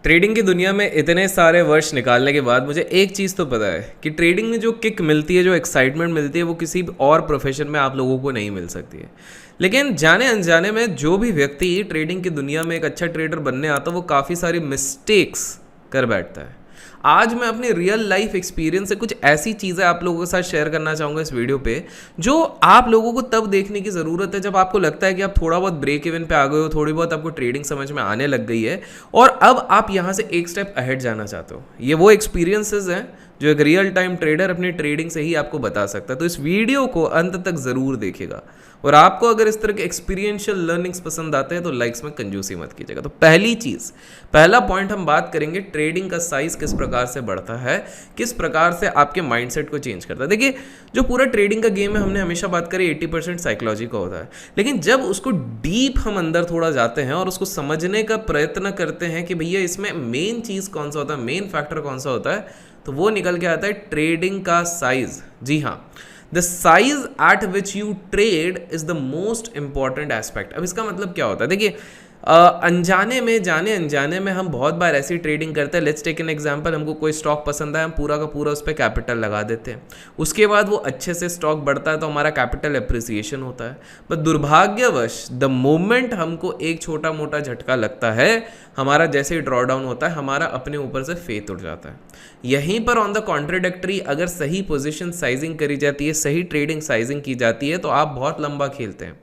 Trading की दुनिया में इतने सारे वर्ष निकालने के बाद मुझे एक चीज़ तो पता है कि ट्रेडिंग में जो किक मिलती है, जो एक्साइटमेंट मिलती है, वो किसी भी और प्रोफेशन में आप लोगों को नहीं मिल सकती है। लेकिन जाने अनजाने में जो भी व्यक्ति ट्रेडिंग की दुनिया में एक अच्छा ट्रेडर बनने आता है वो काफ़ी सारी मिस्टेक्स कर बैठता है। आज मैं अपनी रियल लाइफ एक्सपीरियंस से कुछ ऐसी चीज़ें आप लोगों के साथ शेयर करना चाहूँगा इस वीडियो पे, जो आप लोगों को तब देखने की ज़रूरत है जब आपको लगता है कि आप थोड़ा बहुत ब्रेक इवन पे आ गए हो, थोड़ी बहुत आपको ट्रेडिंग समझ में आने लग गई है और अब आप यहाँ से एक स्टेप अहेड जाना चाहते हो। ये वो एक्सपीरियंसेस हैं जो एक रियल टाइम ट्रेडर अपनी ट्रेडिंग से ही आपको बता सकता है। तो इस वीडियो को अंत तक ज़रूर देखिएगा और आपको अगर इस तरह के एक्सपीरियंशियल लर्निंग्स पसंद आते हैं तो लाइक्स में कंजूसी मत कीजिएगा। तो पहला पॉइंट हम बात करेंगे, ट्रेडिंग का साइज किस प्रकार से बढ़ता है, किस प्रकार से आपके माइंडसेट को चेंज करता है। देखिए, जो पूरा ट्रेडिंग का गेम है, हमने हमेशा बात करी 80% साइकोलॉजी का होता है, लेकिन जब उसको डीप हम अंदर थोड़ा जाते हैं और उसको समझने का प्रयत्न करते हैं कि भैया इसमें मेन चीज़ कौन सा होता है, मेन फैक्टर कौन सा होता है, तो वो निकल के आता है ट्रेडिंग का साइज। जी हाँ, the size eight which you trade is the most important aspect. अब इसका मतलब क्या होता है? देखिए, अनजाने में, जाने अनजाने में हम बहुत बार ऐसी ट्रेडिंग करते हैं। लेट्स टेक एन एग्जांपल, हमको कोई स्टॉक पसंद है, हम पूरा का पूरा उस पर कैपिटल लगा देते हैं। उसके बाद वो अच्छे से स्टॉक बढ़ता है तो हमारा कैपिटल एप्रिसिएशन होता है। पर दुर्भाग्यवश द मोमेंट हमको एक छोटा मोटा झटका लगता है, हमारा जैसे ही ड्रॉ डाउन होता है, हमारा अपने ऊपर से फेथ उठ जाता है। यहीं पर ऑन द कॉन्ट्राडिक्टरी अगर सही पोजीशन साइजिंग करी जाती है, सही ट्रेडिंग साइजिंग की जाती है, तो आप बहुत लंबा खेलते हैं।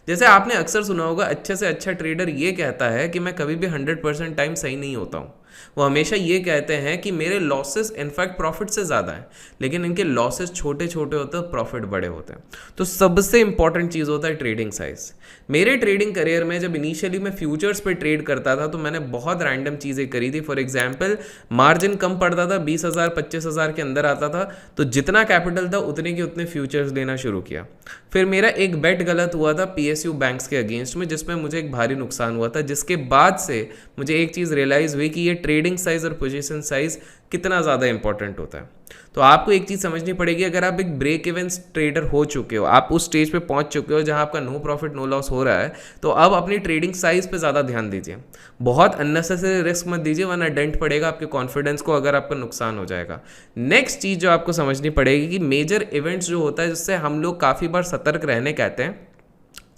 जैसे आपने अक्सर सुना होगा, अच्छे से अच्छा ट्रेडर ये कहता है कि मैं कभी भी 100% टाइम सही नहीं होता हूँ। वो हमेशा ये कहते हैं कि मेरे लॉसेस इनफैक्ट प्रॉफिट से ज़्यादा हैं, लेकिन इनके लॉसेस छोटे छोटे होते हैं, प्रॉफिट बड़े होते हैं। तो सबसे इंपॉर्टेंट चीज़ होता है ट्रेडिंग साइज। मेरे ट्रेडिंग करियर में जब इनिशियली मैं फ्यूचर्स पे ट्रेड करता था तो मैंने बहुत रैंडम चीज़ें करी थी। फॉर एग्जाम्पल, मार्जिन कम पड़ता था, 20,000 25,000 के अंदर आता था, तो जितना कैपिटल था उतने के उतने फ्यूचर्स लेना शुरू किया। फिर मेरा एक बेट गलत हुआ था PSU बैंक्स के अगेंस्ट में, जिसमें मुझे एक भारी नुकसान हुआ था, जिसके बाद से मुझे एक चीज़ रियलाइज़ हुई कि ये ट्रेडिंग साइज और पोजीशन साइज कितना ज़्यादा इंपॉर्टेंट होता है। तो आपको एक चीज़ समझनी पड़ेगी, अगर आप एक ब्रेक इवन ट्रेडर हो चुके हो, आप उस स्टेज पे पहुंच चुके हो जहां आपका नो प्रॉफिट नो लॉस हो रहा है, तो अब अपनी ट्रेडिंग साइज पे ज़्यादा ध्यान दीजिए। बहुत अननेसेसरी रिस्क मत दीजिए, वरना डेंट पड़ेगा आपके कॉन्फिडेंस को, अगर आपका नुकसान हो जाएगा। नेक्स्ट चीज़ जो आपको समझनी पड़ेगी कि मेजर इवेंट्स जो होता है, जिससे हम लोग काफ़ी बार सतर्क रहने कहते हैं,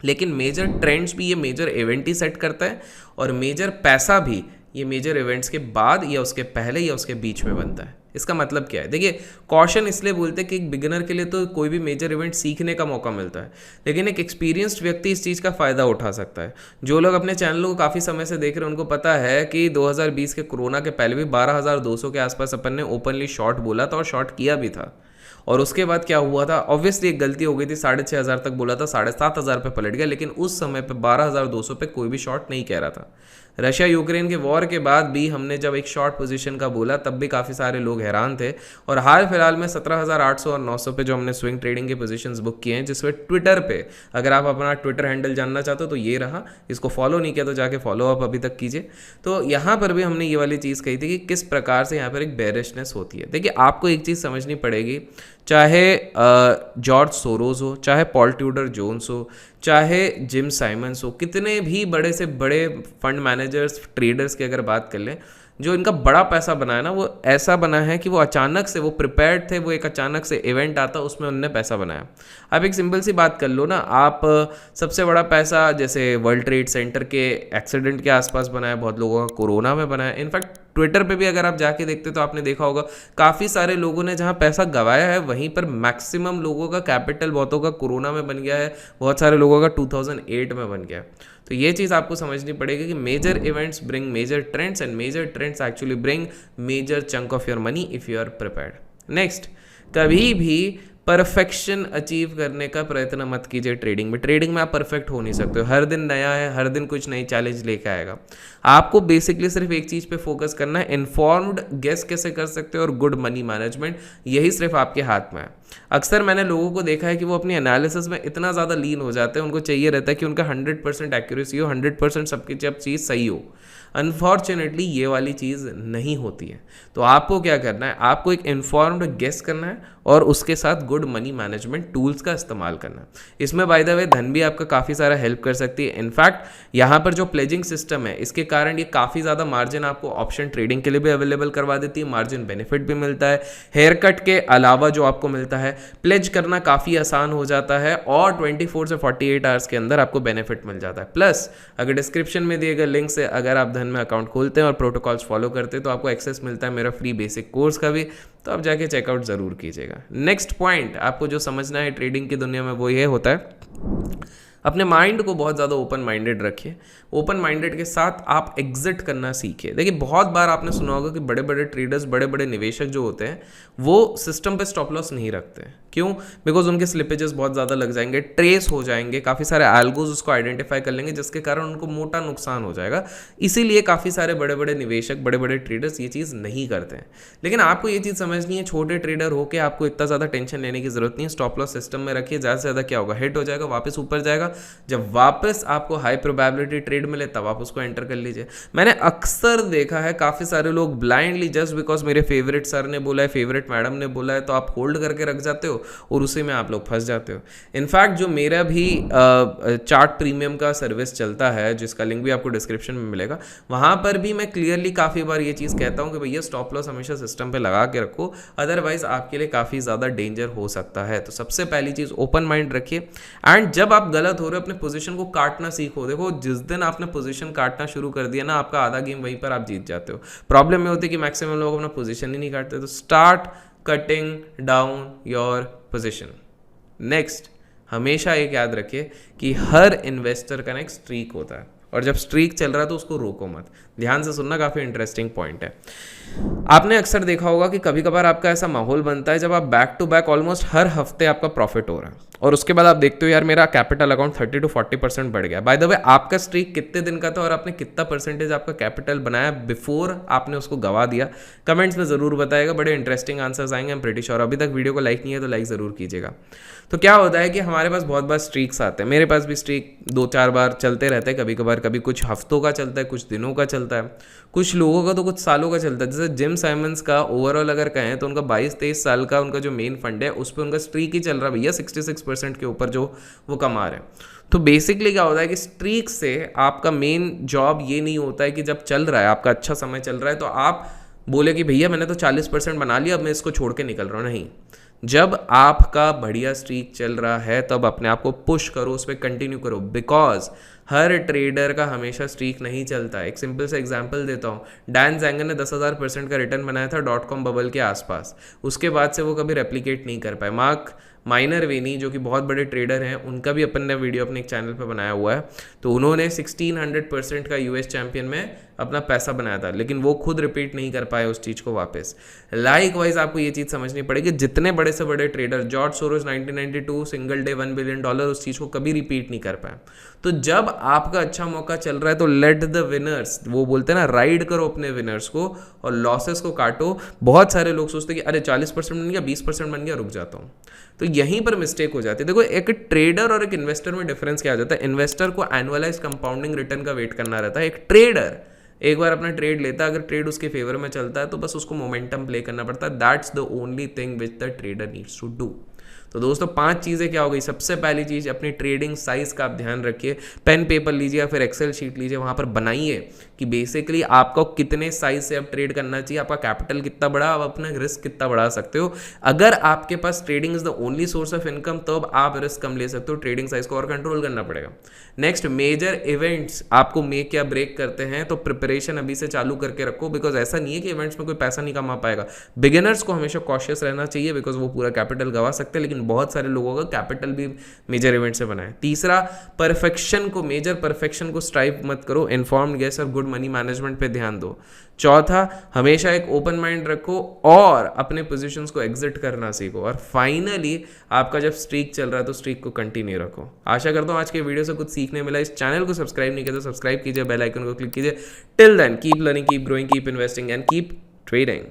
लेकिन मेजर ट्रेंड्स भी ये मेजर इवेंट ही सेट करता है, और मेजर पैसा भी ये मेजर इवेंट्स के बाद या उसके पहले या उसके बीच में बनता है। इसका मतलब क्या है? देखिए, कॉशन इसलिए बोलते हैं कि एक बिगिनर के लिए तो कोई भी मेजर इवेंट सीखने का मौका मिलता है, लेकिन एक एक्सपीरियंस्ड व्यक्ति इस चीज़ का फ़ायदा उठा सकता है। जो लोग अपने चैनल को काफ़ी समय से देख रहे हैं उनको पता है कि 2020 के कोरोना के पहले भी 12,200 के आसपास अपन ने ओपनली शॉर्ट बोला था और शॉर्ट किया भी था। और उसके बाद क्या हुआ था? ऑब्वियसली एक गलती हो गई थी, 6,500 तक बोला था, 7,500 पे पलट गया, लेकिन उस समय पे 12,200 पे कोई भी शॉर्ट नहीं कह रहा था। रशिया यूक्रेन के वॉर के बाद भी हमने जब एक शॉर्ट पोजीशन का बोला, तब भी काफ़ी सारे लोग हैरान थे। और हाल फिलहाल में 17,800 और 900 पे जो हमने स्विंग ट्रेडिंग के पोजीशंस बुक किए हैं, जिसमें ट्विटर पे, अगर आप अपना ट्विटर हैंडल जानना चाहते हो तो ये रहा, इसको फॉलो नहीं किया तो जाके फॉलो अप अभी तक कीजिए। तो यहाँ पर भी हमने ये वाली चीज़ कही थी कि किस प्रकार से यहाँ पर एक बेरिशनेस होती है। देखिए, आपको एक चीज़ समझनी पड़ेगी, चाहे जॉर्ज सोरोस हो, चाहे पॉल ट्यूडर जोन्स हो, चाहे जिम साइमंस हो, कितने भी बड़े से बड़े फंड मैनेजर्स, ट्रेडर्स की अगर बात कर लें, जो इनका बड़ा पैसा बना है ना, वो ऐसा बना है कि वो अचानक से, वो प्रिपेयर्ड थे, वो एक अचानक से इवेंट आता, उसमें उन्होंने पैसा बनाया। आप एक सिंपल सी बात कर लो ना, आप सबसे बड़ा पैसा जैसे वर्ल्ड ट्रेड सेंटर के एक्सीडेंट के आसपास बनाया, बहुत लोगों का कोरोना में बनाया। इनफैक्ट ट्विटर पे भी अगर आप जाके देखते तो आपने देखा होगा, काफ़ी सारे लोगों ने जहाँ पैसा गंवाया है, वहीं पर मैक्सिमम लोगों का कैपिटल, बहुतों का कोरोना में बन गया है, बहुत सारे लोगों का 2008 में बन गया है। तो ये चीज़ आपको समझनी पड़ेगी कि major events bring major trends and major trends actually bring major chunk of your money if you are prepared. Next, कभी भी परफेक्शन अचीव करने का प्रयत्न मत कीजिए ट्रेडिंग में। ट्रेडिंग में आप परफेक्ट हो नहीं सकते हो, हर दिन नया है, हर दिन कुछ नई चैलेंज लेके आएगा। आपको बेसिकली सिर्फ एक चीज़ पे फोकस करना है, इन्फॉर्म्ड गेस कैसे कर सकते हो और गुड मनी मैनेजमेंट, यही सिर्फ आपके हाथ में है। अक्सर मैंने लोगों को देखा है कि वो अपनी एनालिसिस में इतना ज़्यादा लीन हो जाते हैं, उनको चाहिए रहता है कि उनका 100% एक्यूरेसी हो, 100% सबकी जब चीज़ सही हो। अनफॉर्चुनेटली ये वाली चीज़ नहीं होती है। तो आपको क्या करना है, आपको एक इन्फॉर्म्ड गेस करना है और उसके साथ गुड मनी मैनेजमेंट टूल्स का इस्तेमाल करना है। इसमें बाय द वे धन भी आपका काफ़ी सारा हेल्प कर सकती है। इनफैक्ट यहाँ पर जो प्लेजिंग सिस्टम है इसके कारण ये काफ़ी ज़्यादा मार्जिन आपको ऑप्शन ट्रेडिंग के लिए भी अवेलेबल करवा देती है, मार्जिन बेनिफिट भी मिलता है। हेयर कट के अलावा जो आपको मिलता है, प्लेज करना काफ़ी आसान हो जाता है और 24 से 48 आवर्स के अंदर आपको बेनिफिट मिल जाता है। प्लस अगर डिस्क्रिप्शन में दिए गए लिंक से अगर आप धन में अकाउंट खोलते हैं और प्रोटोकॉल्स फॉलो करते हैं तो आपको एक्सेस मिलता है मेरा फ्री बेसिक कोर्स का भी, तो आप जाके चेकआउट ज़रूर कीजिएगा। नेक्स्ट पॉइंट आपको जो समझना है ट्रेडिंग की दुनिया में वो ये होता है, अपने माइंड को बहुत ज़्यादा ओपन माइंडेड रखिए। ओपन माइंडेड के साथ आप एग्जिट करना सीखिए। देखिए बहुत बार आपने सुना होगा कि बड़े बड़े ट्रेडर्स, बड़े बड़े निवेशक जो होते हैं वो सिस्टम पे स्टॉप लॉस नहीं रखते। क्यों? बिकॉज उनके स्लिपेजेस बहुत ज़्यादा लग जाएंगे, ट्रेस हो जाएंगे, काफ़ी सारे एल्गोज उसको आइडेंटिफाई कर लेंगे जिसके कारण उनको मोटा नुकसान हो जाएगा। इसीलिए काफ़ी सारे बड़े बड़े निवेशक, बड़े बड़े ट्रेडर्स ये चीज़ नहीं करते हैं। लेकिन आपको ये चीज़ समझनी है, छोटे ट्रेडर होकर आपको इतना ज़्यादा टेंशन लेने की जरूरत नहीं है। स्टॉप लॉस सिस्टम में रखिए, ज़्यादा से ज़्यादा क्या होगा, हिट हो जाएगा, वापस ऊपर जाएगा। जब वापस आपको हाई प्रोबेबिलिटी ट्रेड मिले तब आप उसको एंटर कर लीजिए। मैंने अक्सर देखा है काफ़ी सारे लोग ब्लाइंडली जस्ट बिकॉज मेरे फेवरेट सर ने बोला है, फेवरेट मैडम ने बोला है, तो आप होल्ड करके रख जाते हो और उसी में आप लोग फंस जाते हो। इनफैक्ट जो मेरा भी चार्ट प्रीमियम का सर्विस चलता है जिसका लिंक भी आपको डिस्क्रिप्शन में मिलेगा, वहाँ पर भी मैं क्लियरली काफ़ी बार ये चीज़ कहता हूँ कि भैया स्टॉप लॉस हमेशा सिस्टम पे लगा के रखो, अदरवाइज आपके लिए काफ़ी ज़्यादा डेंजर हो सकता है। तो सबसे पहली चीज़ ओपन माइंड रखिए एंड जब आप गलत हो रहे हो अपने पोजीशन को काटना सीखो। देखो जिस दिन आपने पोजीशन काटना शुरू कर दिया ना, आपका आधा गेम वहीं पर आप जीत जाते हो। प्रॉब्लम में होती है कि मैक्सिमम लोग अपना पोजीशन ही नहीं काटते। तो start cutting down your position. Next, हमेशा एक याद रखिए कि हर इन्वेस्टर का ना एक स्ट्रीक होता है और जब स्ट्रीक चल रहा है तो उसको रोको मत। ध्यान से सुनना, काफ़ी इंटरेस्टिंग पॉइंट है। आपने अक्सर देखा होगा कि कभी कभार आपका ऐसा माहौल बनता है जब आप बैक टू बैक ऑलमोस्ट हर हफ्ते आपका प्रॉफिट हो रहा है और उसके बाद आप देखते हो यार मेरा कैपिटल अकाउंट 30 to 40% बढ़ गया। बाय द वे आपका स्ट्रीक कितने दिन का था और आपने कितना परसेंटेज आपका कैपिटल बनाया बिफोर आपने उसको गवा दिया? कमेंट्स में ज़रूर बताएगा, बड़े इंटरेस्टिंग आंसर्स आएंगे। I am pretty sure. अभी तक वीडियो को लाइक नहीं है तो लाइक ज़रूर कीजिएगा। तो क्या होता है कि हमारे पास बहुत बार स्ट्रीक्स आते हैं, मेरे पास भी स्ट्रीक 2-4 बार चलते रहते हैं। कभी कभार कभी कुछ हफ्तों का चलता है, कुछ दिनों का चलता है, कुछ लोगों का तो कुछ सालों का चलता है। जैसे जिम साइमंस का ओवरऑल अगर कहें तो उनका 22-23 साल का उनका जो मेन फंड है उस पर उनका स्ट्रीक ही चल रहा है भैया, 66% के ऊपर जो वो कमा रहे हैं। तो बेसिकली क्या होता है कि स्ट्रीक से आपका मेन जॉब ये नहीं होता है कि जब चल रहा है, आपका अच्छा समय चल रहा है तो आप बोले कि भैया मैंने तो 40% बना लिया, अब मैं इसको छोड़ के निकल रहा हूँ। नहीं, जब आपका बढ़िया स्ट्रीक चल रहा है तब अपने आप को पुश करो, उस पर कंटिन्यू करो। बिकॉज हर ट्रेडर का हमेशा स्ट्रीक नहीं चलता है। एक सिंपल सा एग्जांपल देता हूँ, डैन जैंगर ने 10,000% का रिटर्न बनाया था .com बबल के आसपास। उसके बाद से वो कभी रेप्लिकेट नहीं कर पाए। मार्क माइनरवेनी जो कि बहुत बड़े ट्रेडर हैं, उनका भी अपन ने वीडियो अपने एक चैनल पर बनाया हुआ है, तो उन्होंने 1600% का यूएस चैंपियन में अपना पैसा बनाया था, लेकिन वो खुद रिपीट नहीं कर पाए उस चीज़ को वापस। लाइक वाइज आपको ये चीज़ समझनी पड़ेगी, जितने बड़े से बड़े trader, George Soros 1992 single day $1 billion उस चीज़ को कभी रिपीट नहीं कर पाए। तो जब आपका अच्छा मौका चल रहा है तो लेट द विनर्स, वो बोलते हैं ना, राइड करो अपने विनर्स को और लॉसेस को काटो। बहुत सारे लोग सोचते हैं कि अरे 40% बन गया, 20% बन गया, रुक जाता हूँ। तो यहीं पर मिस्टेक हो जाती है। देखो एक ट्रेडर और एक इन्वेस्टर में डिफरेंस क्या आ जाता है, इन्वेस्टर को एनुअलाइज कंपाउंडिंग रिटर्न का वेट करना रहता है। एक ट्रेडर एक बार अपना ट्रेड लेता है, अगर ट्रेड उसके फेवर में चलता है तो बस उसको मोमेंटम प्ले करना पड़ता है। That's the only thing which the trader needs to do. तो दोस्तों 5 चीज़ें क्या हो गई। सबसे पहली चीज़, अपनी ट्रेडिंग साइज का आप ध्यान रखिए। पेन पेपर लीजिए या फिर एक्सेल शीट लीजिए, वहाँ पर बनाइए कि बेसिकली आपको कितने साइज से अब ट्रेड करना चाहिए, आपका कैपिटल कितना बड़ा, आप अपना रिस्क कितना बढ़ा सकते हो। अगर आपके पास trading is the only source of income तो अब आप रिस्क कम ले सकते हो, ट्रेडिंग साइज को और कंट्रोल करना पड़ेगा। नेक्स्ट, मेजर इवेंट्स आपको मेक या ब्रेक करते हैं तो प्रिपरेशन अभी से चालू करके रखो, बिकॉज ऐसा नहीं है कि इवेंट्स में कोई पैसा नहीं कमा पाएगा। बिगिनर्स को हमेशा कॉशियस रहना चाहिए बिकॉज वो पूरा कैपिटल गवा सकते हैं, लेकिन बहुत सारे लोगों का कैपिटल भी मेजर इवेंट से बना है। तीसरा, परफेक्शन को, मेजर परफेक्शन को स्ट्राइव मत करो, इन्फॉर्म्ड गेस और गुड मनी मैनेजमेंट पे ध्यान दो। चौथा, हमेशा एक ओपन माइंड रखो और अपने पोजीशंस को एग्जिट करना सीखो। और फाइनली, आपका जब स्ट्रीक चल रहा है तो स्ट्रीक को कंटिन्यू रखो। आशा करता हूँ आज के वीडियो से कुछ सीखने मिला। इस चैनल को सब्सक्राइब नहीं किया तो सब्सक्राइब कीजिए, बेल आइकन को क्लिक कीजिए। Till then keep learning, keep growing, keep investing and keep trading.